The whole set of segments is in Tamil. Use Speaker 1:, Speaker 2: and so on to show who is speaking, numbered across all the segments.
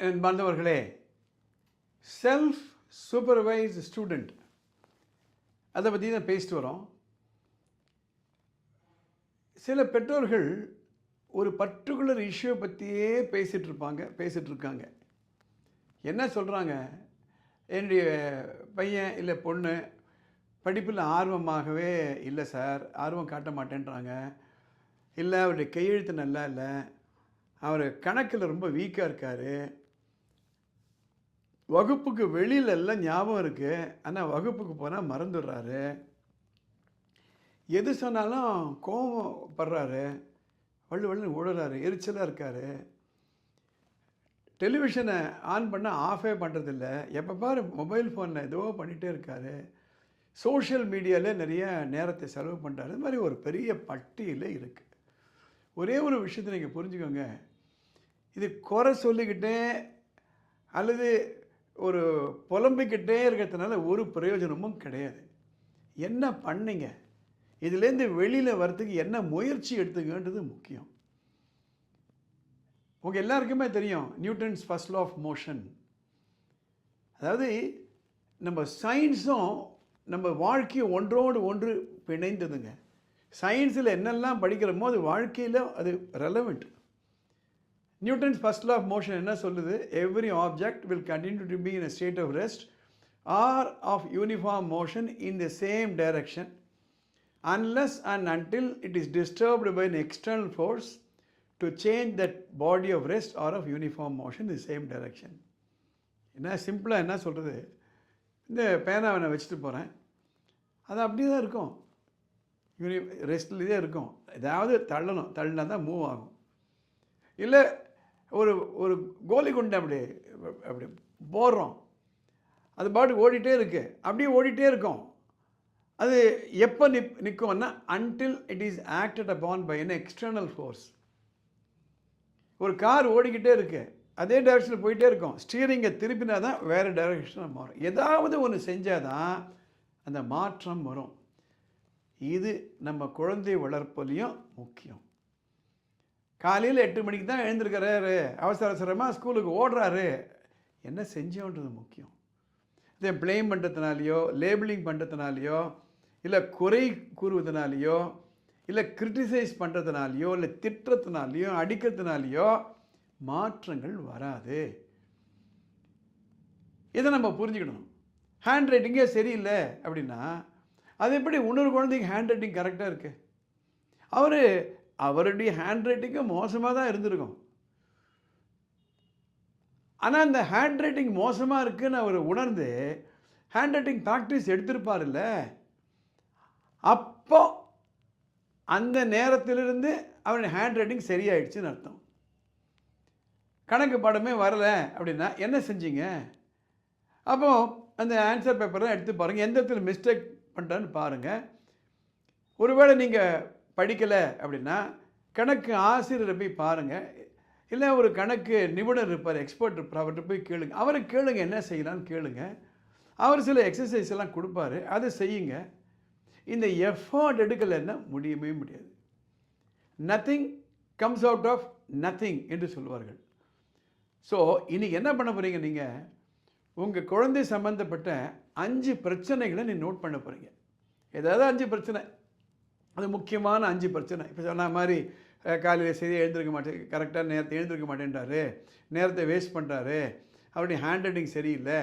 Speaker 1: அன்பார்ந்தவர்களே, செல்ஃப் சூப்பர்வைஸ்டு ஸ்டூடெண்ட் அதை பற்றி தான் பேசிட்டு வரோம். சில பெற்றோர்கள் ஒரு பர்டிகுலர் இஷ்யூ பற்றியே பேசிகிட்டு இருக்காங்க. என்ன சொல்கிறாங்க, என்னுடைய பையன் இல்லை பொண்ணு படிப்பில் ஆர்வமாகவே இல்லை சார், ஆர்வம் காட்ட மாட்டேன்றாங்க. இல்லை அவருடைய கையெழுத்து நல்லா இல்லை, அவர் கணக்கில் ரொம்ப வீக்காக இருக்கார், வகுப்புக்கு வெளியில எல்லாம் ஞாபகம் இருக்குது, ஆனால் வகுப்புக்கு போனால் மறந்துடுறாரு, எது சொன்னாலும் கோபப்படுறாரு, வள்ளுன்னு ஓடுறாரு, எரிச்சலாக இருக்கார், டெலிவிஷனை ஆன் பண்ணால் ஆஃபே பண்ணுறதில்ல, எப்போ பாரு மொபைல் ஃபோனில் ஏதோ பண்ணிகிட்டே இருக்கார், சோஷியல் மீடியாவில் நிறைய நேரத்தை செலவு பண்ணுறாரு. இது மாதிரி ஒரு பெரிய பட்டியல் இருக்குது. ஒரே ஒரு விஷயத்தை நீங்கள் புரிஞ்சுக்கோங்க, இது குறை சொல்லிக்கிட்டே அல்லது ஒரு புலம்பிக்கிட்டே இருக்கிறதுனால ஒரு பிரயோஜனமும் கிடையாது. என்ன பண்ணீங்க, இதுலேருந்து வெளியில் வர்றதுக்கு என்ன முயற்சி எடுத்துங்கன்றது முக்கியம். உங்கள் எல்லாருக்குமே தெரியும் Newton's first law of motion. அதாவது நம்ம சயின்ஸும் நம்ம வாழ்க்கையும் ஒன்றோடு ஒன்று பிணைந்ததுங்க. சயின்ஸில் என்னெல்லாம் படிக்கிறோமோ அது வாழ்க்கையில் அது relevant. Newton's first law of motion என்ன சொல்லுது? Every object will continue to be in a state of rest or of uniform motion in the same direction unless and until it is disturbed by an external force to change that body of rest or of uniform motion in the same direction. என்ன சிம்பிளாக என்ன சொல்கிறது, இந்த பேனாவை நான் வச்சுட்டு போகிறேன், அது அப்படியே தான் இருக்கும், ரெஸ்ட்லேயே இருக்கும். ஏதாவது தள்ளினா தான் மூவ் ஆகும். இல்லை ஒரு ஒரு கோலி குண்டை அப்படி போடுறோம், அது பாட்டு ஓடிட்டே இருக்கு, அப்படியே ஓடிட்டே இருக்கும். அது எப்போ நிற்கும்னா until it is acted upon by an external force. ஒரு கார் ஓடிக்கிட்டே இருக்கு, அதே டைரக்ஷனில் போயிட்டே இருக்கும், ஸ்டீரிங்கை திருப்பினா தான் வேறு டைரக்ஷனில் மாறும். ஏதாவது ஒன்று செஞ்சால் தான் அந்த மாற்றம் வரும். இது நம்ம குழந்தை வளர்ப்புலையும் முக்கியம். காலையில் 8 மணிக்கு தான் எழுந்திருக்கிறாரு, அவசரமாக ஸ்கூலுக்கு ஓடுறாரு, என்ன செஞ்சோன்றது முக்கியம். இதை ப்ளேம் பண்ணுறதுனாலையோ லேபிளிங் பண்ணுறதுனாலையோ இல்லை குறை கூறுவதனாலேயோ இல்லை கிரிட்டிசைஸ் பண்ணுறதுனாலையோ இல்லை திட்டுறதுனாலையோ அடிக்கிறதுனாலையோ மாற்றங்கள் வராது. இதை நம்ம புரிஞ்சுக்கணும். ஹேண்ட் ரைட்டிங்கே சரியில்லை அப்படின்னா அது எப்படி இன்னொரு குழந்தைக்கு ஹேண்ட் ரைட்டிங் கரெக்டாக இருக்குது? அவருடைய ஹேண்ட் ரைட்டிங்கும் மோசமாக தான் இருந்திருக்கும். ஆனால் அந்த ஹேண்ட் ரைட்டிங் மோசமாக இருக்குதுன்னு அவர் உணர்ந்து ஹேண்ட் ரைட்டிங் ப்ராக்டிஸ் எடுத்திருப்பார்ல, அப்போ அந்த நேரத்திலிருந்து அவருடைய ஹேண்ட் ரைட்டிங் சரியாயிடுச்சுன்னு அர்த்தம். கணக்கு பாடமே வரலை அப்படின்னா என்ன செஞ்சீங்க? அப்போ அந்த ஆன்சர் பேப்பரை எடுத்து பாருங்கள், எந்த இடத்துல மிஸ்டேக் பண்ணுறான்னு பாருங்கள். ஒருவேளை நீங்கள் படிக்கலை அப்படின்னா கணக்கு ஆசிரியரை போய் பாருங்கள், இல்லை ஒரு கணக்கு நிபுணர் இருப்பார், எக்ஸ்பர்ட் இருப்பார், அவர்கிட்ட போய் கேளுங்க. அவரை கேளுங்க, என்ன செய்யலான்னு கேளுங்க. அவர் சில எக்ஸசைஸ் எல்லாம் கொடுப்பாரு, அதை செய்யுங்க. இந்த எஃபர்ட் எடுக்கலைன்னா முடியவே முடியாது. Nothing comes out of nothing என்று சொல்வார்கள். ஸோ இன்றைக்கி என்ன பண்ண போகிறீங்க, நீங்கள் உங்கள் குழந்தை சம்மந்தப்பட்ட 5 பிரச்சனைகளை நோட் பண்ண போகிறீங்க. ஏதாவது 5 பிரச்சனை, அது முக்கியமான 5 பிரச்சனை. இப்போ சொன்ன மாதிரி காலையில் சரியாக எழுந்திருக்க மாட்டேன், கரெக்டாக நேரத்தை எழுந்திருக்க மாட்டேன்றாரு, நேரத்தை வேஸ்ட் பண்ணுறாரு, அவருடைய ஹேண்ட் ரைட்டிங் சரியில்லை,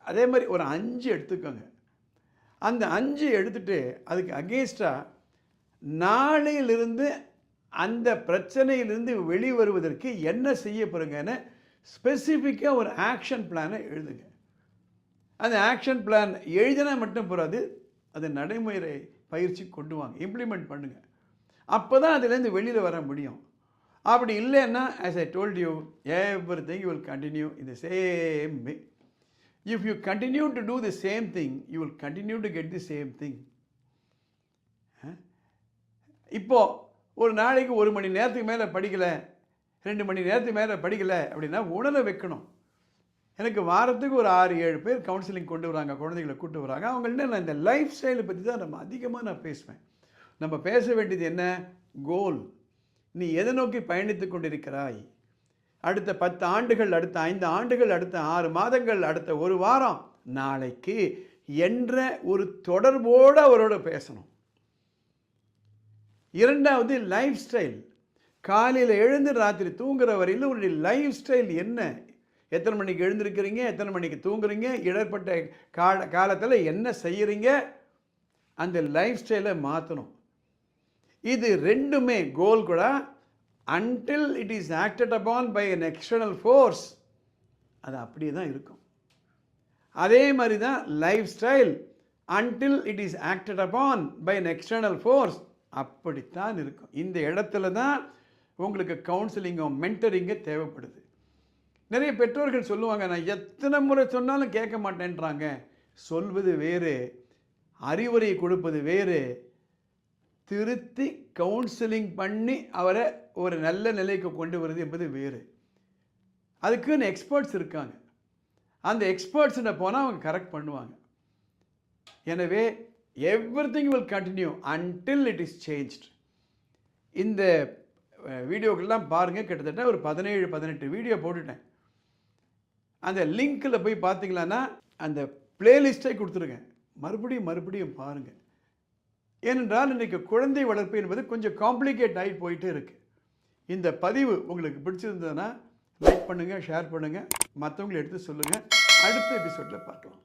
Speaker 1: அதே மாதிரி ஒரு 5 எடுத்துக்கோங்க. அந்த 5 எடுத்துகிட்டு அதுக்கு அகேன்ஸ்டாக நாளையிலிருந்து அந்த பிரச்சனையிலிருந்து வெளிவருவதற்கு என்ன செய்ய போகிறீங்கன்னு ஸ்பெசிஃபிக்காக ஒரு ஆக்ஷன் பிளானை எழுதுங்க. அந்த ஆக்ஷன் பிளான் எழுதினா மட்டும் போகாது, அதை நடைமுறை பயிற்சி கொண்டு வாங்க, இம்ப்ளிமெண்ட் பண்ணுங்கள். அப்போ தான் அதுலேருந்து வெளியில் வர முடியும். அப்படி இல்லைன்னா as I told you, everything will continue in the same way. If you continue to do the same thing, you will continue to get the same thing. இப்போது ஒரு நாளைக்கு 1 மணி நேரத்துக்கு மேலே படிக்கலை, 2 மணி நேரத்துக்கு மேலே படிக்கலை அப்படின்னா உணர வைக்கணும். எனக்கு வாரத்துக்கு ஒரு 6-7 பேர் கவுன்சிலிங் கொண்டு வராங்க, குழந்தைகளை கூட்டு வராங்க. அவங்கள்ட்ட நான் இந்த லைஃப் ஸ்டைலை பற்றி தான் நம்ம அதிகமாக நான் பேசுவேன். நம்ம பேச வேண்டியது என்ன? கோல். நீ எதை நோக்கி பயணித்து கொண்டிருக்கிறாய்? அடுத்த 10 ஆண்டுகள், அடுத்த 5 ஆண்டுகள், அடுத்த 6 மாதங்கள், அடுத்த 1 வாரம், நாளைக்கு என்ற ஒரு தொடர்போடு அவரோட பேசணும். 2வது லைஃப் ஸ்டைல். காலையில் எழுந்து ராத்திரி தூங்குற வரையில் உங்களுடைய லைஃப் ஸ்டைல் என்ன? எத்தனை மணிக்கு எழுந்திருக்கிறீங்க, எத்தனை மணிக்கு தூங்குறீங்க, இடைப்பட்ட காலத்தில் என்ன செய்கிறீங்க, அந்த லைஃப் ஸ்டைலை மாற்றணும். இது ரெண்டுமே கோல் கூட until it is acted upon by an external force, அது அப்படியே தான் இருக்கும். அதே மாதிரி தான் life style until it is acted upon by an external force, அப்படித்தான் இருக்கும். இந்த இடத்துல தான் உங்களுக்கு கவுன்சிலிங்கும் மென்டரிங்கும் தேவைப்படுது. நிறைய பெற்றோர்கள் சொல்லுவாங்க, நான் எத்தனை முறை சொன்னாலும் கேட்க மாட்டேன்றாங்க. சொல்வது வேறு, அறிவுரை கொடுப்பது வேறு, திருத்தி கவுன்சிலிங் பண்ணி அவரை ஒரு நல்ல நிலைக்கு கொண்டு வருது என்பது வேறு. அதுக்குன்னு எக்ஸ்பர்ட்ஸ் இருக்காங்க. அந்த எக்ஸ்பர்ட்ஸ்கிட்ட போனால் அவங்க கரெக்ட் பண்ணுவாங்க. எனவே everything will continue until it is changed. இந்த வீடியோக்கெல்லாம் பாருங்கள், கிட்டத்தட்ட ஒரு 17-18 வீடியோ போட்டுட்டேன். அந்த லிங்க்கில் போய் பார்த்தீங்களான்னா அந்த பிளேலிஸ்ட்டை கொடுத்துருங்க, மறுபடியும் பாருங்கள். ஏனென்றால் இன்றைக்கு குழந்தை வளர்ப்பு என்பது கொஞ்சம் காம்ப்ளிகேட் ஆகி போயிட்டே இருக்குது. இந்த பதிவு உங்களுக்கு பிடிச்சிருந்ததுன்னா லைக் பண்ணுங்கள், ஷேர் பண்ணுங்கள், மற்றவங்களை எடுத்து சொல்லுங்கள். அடுத்த எபிசோடில் பார்க்கலாம்.